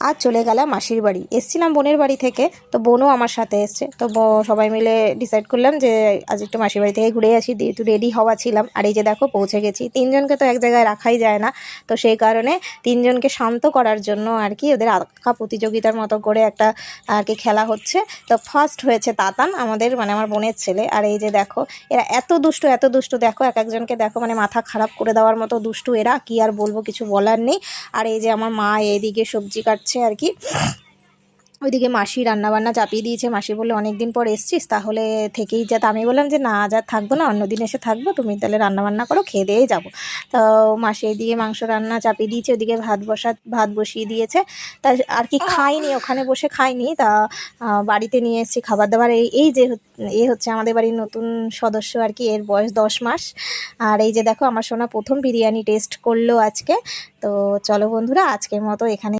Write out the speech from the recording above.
আজ চলে গেলাম মাসির বাড়ি। এসছিলাম বোনের বাড়ি থেকে, তো বোনও আমার সাথে এসছে। তো সবাই মিলে ডিসাইড করলাম যে আজ একটু মাসির বাড়ি থেকে ঘুরে আসি, দিয়ে একটু রেডি হওয়া ছিলাম। আর এই যে দেখো পৌঁছে গেছি। তিনজনকে তো এক জায়গায় রাখাই যায় না, তো সেই কারণে তিনজনকে শান্ত করার জন্য আর কি ওদের আঁকা প্রতিযোগিতার মতো করে একটা আর কি খেলা হচ্ছে। তো ফার্স্ট হয়েছে তাতান, আমাদের মানে আমার বোনের ছেলে। আর এই যে দেখো এরা এত দুষ্টু দেখো, এক একজনকে দেখো মানে মাথা খারাপ করে দেওয়ার মতো দুষ্টু এরা, কি আর বলবো, কিছু বলার নেই। আর এই যে আমার মা এইদিকে সবজি কাটছে আর কি, ওইদিকে মাসি রান্নাবান্না চাপিয়ে দিয়েছে। মাসি বললো অনেক দিন পর এসছিস, তাহলে থেকেই যা। আমি বললাম যে না, আজ আর থাকবো না, অন্যদিন এসে থাকবো, তুমি তাহলে রান্নাবান্না করো, খেয়ে দিয়েই যাবো। তো মাসি এইদিকে মাংস রান্না চাপিয়ে দিয়েছে, ওইদিকে ভাত বসিয়ে দিয়েছে। তা আর কি খাইনি, ওখানে বসে খাইনি, তা বাড়িতে নিয়ে এসেছি খাবার দাবার। এই যে হচ্ছে আমাদের বাড়ির নতুন সদস্য আর কি, এর বয়স 10 মাস। আর এই যে দেখো আমার সোনা প্রথম বিরিয়ানি টেস্ট করলো আজকে। তো চলো বন্ধুরা, আজকের মতো এখানে